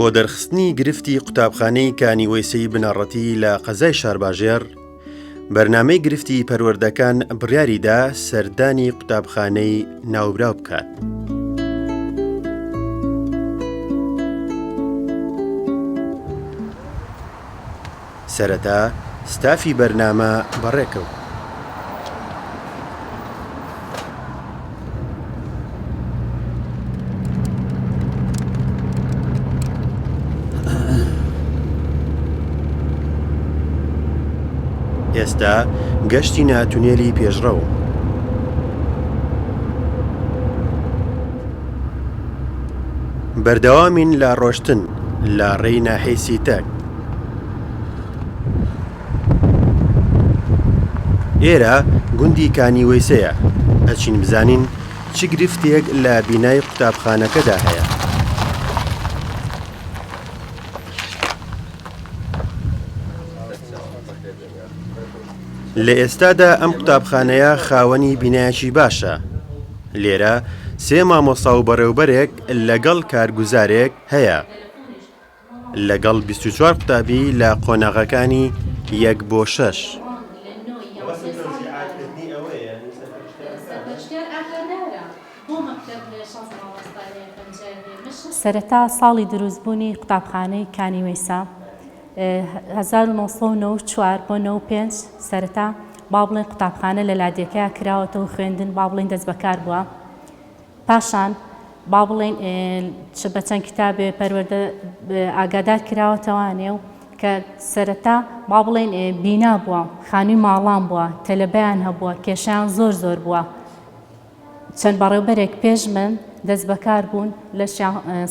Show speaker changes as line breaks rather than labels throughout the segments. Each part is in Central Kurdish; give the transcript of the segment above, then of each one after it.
بۆ دەرخستنی گرفتی قوتابخانەی کانیوەیسەی بنەڕەتی لە قەزای شارباژێر، بەرنامەی گرفتی پەروەردەکان بڕیاریدا سەردانی قوتابخانەی ناوبراو بکات. سەرەتا ستافی بەرنامە بەڕێکەوت. ئێستا گەشتی ناتونێلی پێشڕەو. بەردەوامین لە ڕۆشتن لە ڕێی ناحیسی تەک. ئێرە گوندی کانیوەیسەیە، ئەچین بزانین چ گرفتێک لە بینای قوتابخانەکەدا هەیە. لە ئێستادا ئەم قوتابخانەیە خاوەنی بینایەکی باشە. لێرە 3 مامۆستا و بەڕێوەبەرێک لەگەڵ کارگوزارێک هەیە، لەگەڵ 24 قوتابی لە قۆناغەکانی 1 بۆ 6.
سەرەتا ساڵی دروستبوونی قوتابخانەی کانیوەیسا 1994 بۆ 95 سەرەتا با بڵێن قوتابخانە لە لادێکەیە کراوەتەوە خوێندن با بڵێن دەست بەکار بووە. پاشان با بڵێن بە چەند کتابێ پەروەردە ئاگادار کراوەتەوانێ و کە سەرەتا با بڵێن بینا بووە، خانووی ماڵان بووە، تەلەبەیان هەبووە، کێشیان زۆر بووە. چەند بەڕێوەبەرێک پێش من دەست بەکار بوون لە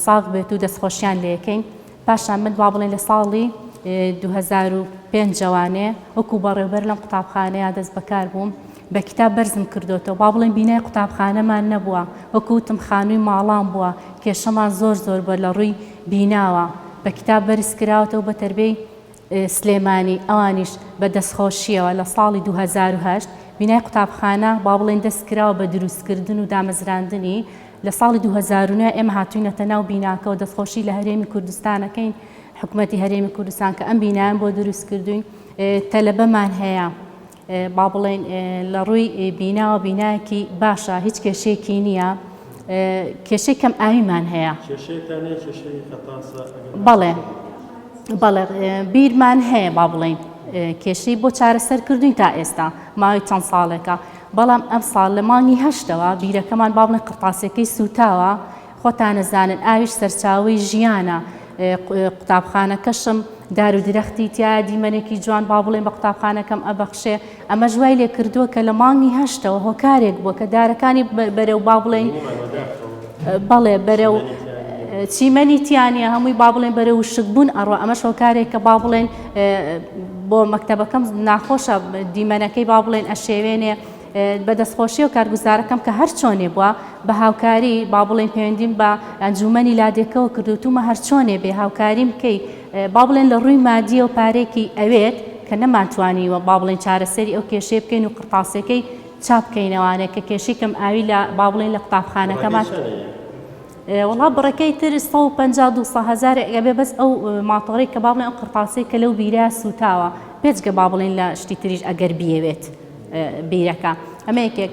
ساغ بێت و دەستخۆشیان لە یەکەین. پاشان من با بڵێن لە ساڵی 2005 جوانێ وەکو بەڕێوەبەر لەم قوتابخانەیە دەست بەکار بووم، بە کتاب بەرزم کردوتەوە. با بڵێن بینای قوتابخانەمان نەبووە، وەکو وتم خانووی ماڵان بووە، کێشەمان زۆر بووە لە ڕووی بیناوە. بە کتاب بەرز کراوەتەوە بە تەربیەی سلێمانی، ئەوانیش بە دەستخۆشیەوە. لە ساڵی 2008 بینای قوتابخانە با بڵێن دەست کراوە بە دروستکردن و دامەزراندنی. لە ساڵی 2009 ئێمە هاتووینەتە ناو بیناکە و دەستخۆشی لە هەرێمی کوردستانەکەین، حکوومەتی هەرێمی کوردستان کە ئەم بینایان بۆ دروستکردوین. تەلەبەمان هەیە، با بڵێن لە ڕووی بیناوە بینایەکی باشە، هیچ کێشەیەکی نییە. کێشەی کەم ئاویمان هەیە. بەڵێ بیرمان هەیە، با بڵێن کێشەی بۆ چارەسەرکردوین تا ئێستا ماوەی چەند ساڵێکە. بەڵام ئەم ساڵ لە مانگی 8ەوە بیرەکەمان با بڵێن قرتاسەکەی سوتاوە. خۆتان نەزانن ئاویش سەرچاوەی ژیانە. قوتابخانەکەشم دار و درەختی تایە، دیمەنێکی جوان با بڵێن بە قوتابخانەکەم ئەبەخشێ. ئەمە ژوای لێ کردووە کە لە مانگی 8ەوە هۆکارێک بووە کە دارەکانی بەرەو با بڵێن بەڵێ بەرەو چیمەنی تیانە هەمووی با بڵێن بەرەو شکبوون ئەڕۆ. ئەمەش هۆکارێک کە با بڵێن بۆ مەکتەبەکەم ناخۆشە دیمەنەکەی با بڵێن ئەشێوێنێ بە دەستخۆشی و کارگوزارەکەم کە هەر چۆنێ بووە بە هاوکاری با بڵێن پەیوەندیم بە ئەنجومەنی لادێکەوە کردوتومە هەر چۆنێ بێ هاوکاریم بکەی با بڵێن لە ڕووی مادیە و پارێکی ئەوێت کە نەماتوانیوە با بڵێن چارەسەری ئەو کێشەی بکەین و قرتاسەکەی چاپ بکەینەوانێت کە کێشەی کەم ئاوی لە با بڵێن لە قوتابخانەکەمان. وڵا بڕەکەی تر 150,000 ئەبێ بەس ئەو ماتۆڕی کە با بڵێن ئەو قرتاسەی کە لەو بیرە سوتاوە پێچگە با بڵێن لە شتی تریش ئەگەر بیەوێت بیرەکە. ئەمە یەکێک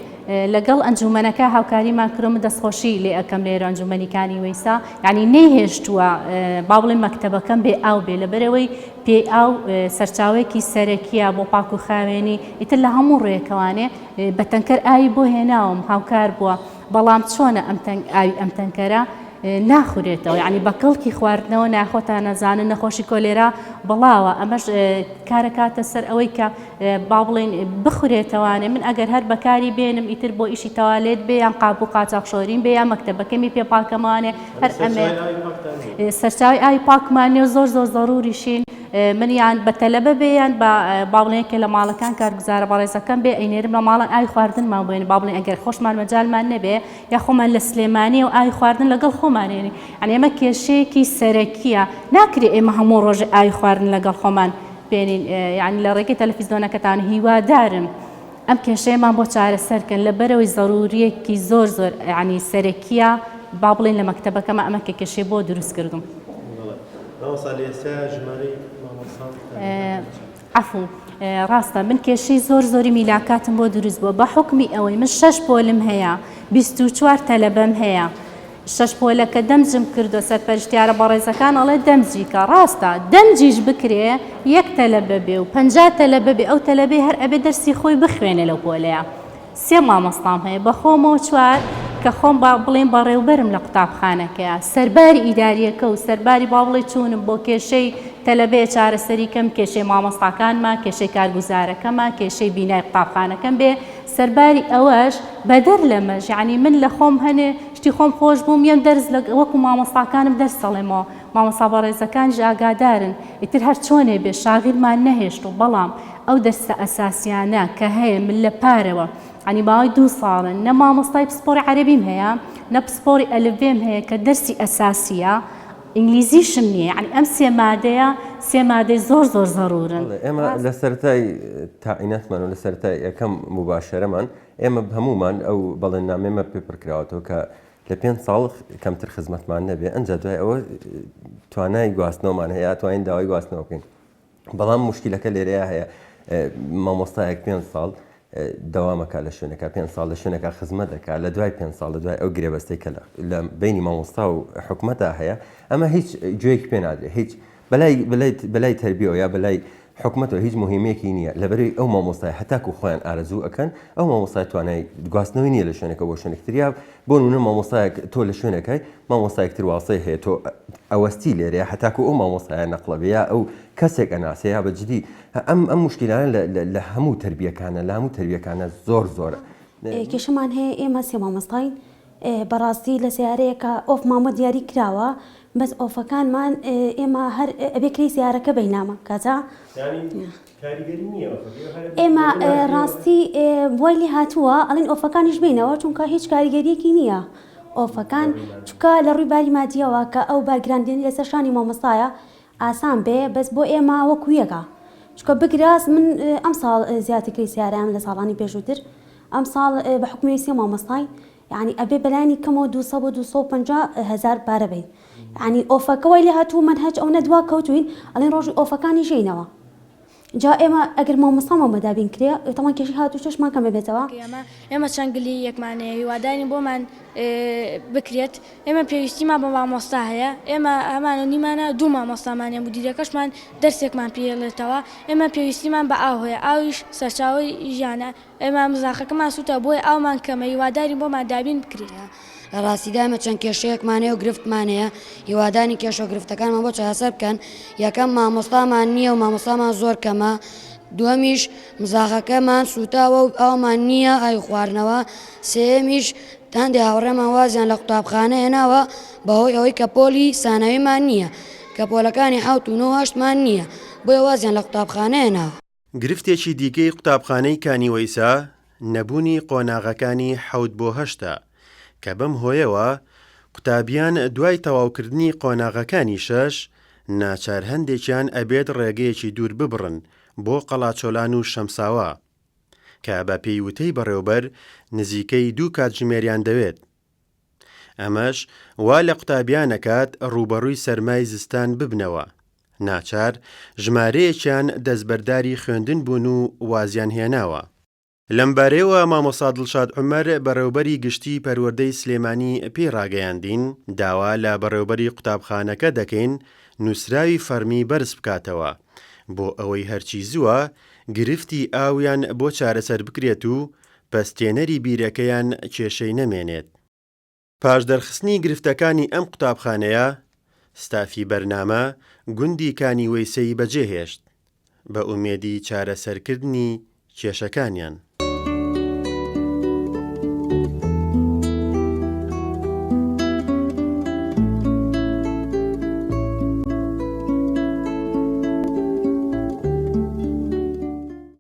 لەگەڵ ئەنجومەنەکە هاوکاریمان کردم دەستخۆشی لێ ئەەکەم لێرە ئەنجومەنی کانیوەیسا، یعنی نەیهێشتووە با بڵێن مەکتەبەکەم بێ ئاو بێ لەبەرەوەی پێ ئاو سەرچاوەیەکی سەرەکیە بۆ پاک و خاوێنی ئیتر لە هەموو ڕێیەکەوانێ بەتەنکەر ئاوی بۆ هێناوم هاوکار بووە. بەڵام چۆنە ئاوی ئەم تەنکەرە ناخورێتەوە، یعنی بە کەڵکی خواردنەوە ناخۆتان نەزانن نەخۆشی کۆلێرا بڵاوە. ئەمەش کارەکاتە سەر ئەوەی کە با بڵێن بخورێتەوانێ. من ئەگەر هەر بەکاری بێنم ئیتر بۆ ئیشی تەوالێت بێ یان قاپ و قاچاقشۆرین بێ یان مەکتەبەکەمی پێ پاکەمانێ هەر ئەمێ سەرچاوی ئاوی پاکمانێ زۆر ضروريشین. من یان بە تەلەبە بێ یان بە با بڵێن کە لە ماڵەکان کارگوزارە بەڕێزەکەم بێ ئەینێرم لە ماڵان ئاوی خواردنمان بێن با بڵێن ئەگەر خۆشمان مەجالمان نەبێ یا خۆمان لە سلێمانی و ئاوی خواردن لەگەڵ خۆمانێنی. یعنی ئەمە کێشەیەکی سەرەکیە، ناکرێ ئێمە هەموو ڕۆژ ئاوی خواردن لەگەڵ خۆمان بێنین. یعنی لە ڕێگەی تەلەڤیزۆنەکەتان هیوادارم ئەم کێشەیەمان بۆ چارەسەرکەن لەبەرەوەی ضرورەیەکی زۆر یعنی سەرەکیە با بڵێن لە مەکتەبەکەمە ئەمە کێشەی بۆ دروست کردم. عفو ڕاستە من کێشەی زۆری میلاکاتم بۆ دروست بووە بە حکمی ئەوەی من 6 پۆلم هەیە 24 تەلەبەم هەیە 6 پۆلەکە دەمجم کردو سەرپەرشتیارە بەڕێزەکان ئەڵێ دەمجیکە ڕاستە دەمجیش بکرێ 1 تەلەبە بێ و 50 تەلەبە بێ ئەو تەلەبێ هەر ئەبێ دەرسی خۆی بخوێنێ لەو پۆلەیە 3 مامۆستام هەیە بە خۆمەوە 4 کە خۆم بڵێن بەڕێوبەرم لە قوتابخانەکەیە سەرباری ئیداریەکە و سەرباری با بڵێ چوونم بۆ کێشەی تەلەبێ چارەسەریکەم کێشەی مامۆستاکانمان کێشەی کارگوزارەکەمان کێشەی بینای قوتابخانەکەم بێ سەرباری ئەوەش بەدەر لەمەش یعنی من لە خۆم هەنێ شتی خۆم خۆش بووم یەم دەرز وەکو مامۆستاکانم دەرس دەڵێمەوە مامۆستا بەڕێزەکانیش ئاگادارن ئیتر هەر چۆنێ بێ شاغیلمان نەهێشت و بەڵام ئەو دەرسە ئەساسیانە کە هەیە من لە پارەوە عنی باوەی 2 ساڵن نە مامۆستای پسپۆری عەرەبیم هەیە نە پسپۆری ئەلفبێم هەیە کە دەرسی ئەساسیە ئینگلیزیشم نییە عنی ئەم 3 مادەیە 3 مادەی زۆر زەڕورن
ئێمە لە سەرەتای تاعینەتمان و لە سەرەتای یەکەم مباشەرەمان ئێمە هەمومان ئەو بەڵێننامەمە پێپڕکراوەتەوە کە لە 5 ساڵ کەمتر خزمەتمان نەبێ ئەنجا دوای ئەوە توانای گواستنەوەمان هەیە توانین داوای گواستنەوە بکەین بەڵام مشکلەکە لێرەیە هەیە مامۆستایەک 5 ساڵ دەوامەکە لە شوێنەکە 5 ساڵ لە شوێنەکە خزمەت دەکات لە دوای 5 ساڵ لە دوای ئەو گرێبەستەی کە لە بینی مامۆستا و حکومەتە هەیە ئەمە هیچ گوێیەکی پێ نادرێت هیچ بەلای تەربیەوە یا بەلای حکومەتەوە هیچ مهمەیەکی نییە لەبەرەوەی ئەو مامۆستای هەتاکو خۆیان ئارەزوو ئەکەن ئەو مامۆستای توانای گواستنەوەی نییە لە شوێنەکە بۆ شوێنێکتریا بۆ نمونە مامۆستایەک تۆ لە شوێنەکەی مامۆستایەکتر واسی هەیە تۆ ئەوەستی لێرەیە هەتاکو ئەو مامۆستایە نەقڵەبەیە ئەو کەسێک ئەناسەیە بەجددی ئەم مشکلانە لە هەموو تربیەکانە لە هەموو تربیەکانە زۆرە
کێشەمان هەیە ئێمە 3 مامۆستاین بەڕاستی لە سیارەیەکە ئۆف مامۆ دیاری کراوە بەس ئۆفەکانمان ئێمە هەر ئەبێکری سیارەکە بەینامە کەجا ئێمە ڕاستی وای لێ هاتووە ئەڵین ئۆفەکانیش بینەوە چونکە هیچ کاریگەریەکی نییە ئۆفەکان چکە لە ڕووی باری مادیەوە کە ئەو بارگراندێنی لەسەر شانی مامۆستایە ئاسان بێ بەس بۆ ئێمە وەکو یەکە چکە بگراس من ئەم ساڵ زیاترکەی سیارەیان لە ساڵانی پێشووتر ئەم ساڵ بە حکومی 3 مامۆستاین یعنی ئەبێ بەلایانی کەمەوە 200 بۆ 250,000 پارە بین یعنی ئۆفەکەوەی لێ هاتوو منهەج ئەو نەدوا کەوتوین ئەڵێن ڕۆژی ئۆفەکانی ژینەوە جا ئێمە ئەگەر مامۆستامان بەدابین کرێ تەمان کێشی هاتوو چشمان کەمە بێتەوە
ئێمە چەنگلی یەکمانەیە هیواداری بۆمان بکرێت ئێمە پێویستیمان بە مامۆستا هەیە ئێمە هەمان و نیمانە 2 مامۆستامانیە مدیرەکەشمان دەرسێکمان پێڵێتەوە ئێمە پێویستیمان بە ئاو هەیە ئاویش سەرچاوی ژیانە ئێمە مزاخەکەمان سوتە بۆی ئاومان کەمە هیواداری بۆمان دابین بکرێت
لە ڕاستیدا ئەمە چەند کێشەیەکمانەیە و گرفتمانەیە هیوادانی کێشە و گرفتەکانمان بۆ چاسەر بکەن یەکەم مامۆستامان نییە و مامۆستامان زۆر کەمە دووەمیش مزاخەکەمان سوتاوە و ئەومان نییە ئای خواردنەوە سێمیش هەندێک هاوڕێمان وازیان لە قوتابخانە هێناوە بەهۆی ئەوەی کە پۆلی سانەویمان نییە کە پۆلەکانی 7/8مان نییە بۆیە وازیان لە قوتابخانە هێناوە
گرفتێکی دیکەی قوتابخانەی کانیوەیسا نەبوونی قۆناغەکانی 7/8 کە بەم هۆیەوە قوتابیان دوای تەواوکردنی قۆناغەکانی 6 ناچار هەندێکیان ئەبێت ڕێگەیەکی دوور ببڕن بۆ قەڵاچۆلان و شەمساوە کە بە پێیوتەی بەڕێوەبەر نزیکەی 2 کاتژمێریان دەوێت ئەمەش وا لە قوتابیانەکات ڕوبەڕووی سەرمای زستان ببنەوە ناچار ژمارەیەکیان دەستبەرداری خوێندن بوون و وازیان هێناوە لەمبارەیەوە مامۆستا دڵشاد عومەر بەڕێوەبەری گشتی پەروەردەی سلێمانی پێڕاگەیاندین داوا لە بەڕێوەبەری قوتابخانەکە دەکەین نووسراوی فەرمی بەرز بکاتەوە بۆ ئەوەی هەرچی زووە گرفتی ئاویان بۆ چارەسەر بکرێت و پەستێنەری بیرەکەیان کێشەی نەمێنێت پاش دەرخستنی گرفتەکانی ئەم قوتابخانەیە ستافی بەرنامە گوندی کانیوەیسەی بەجێهێشت بە ئومێدی چارەسەرکردنی کێشەکانیان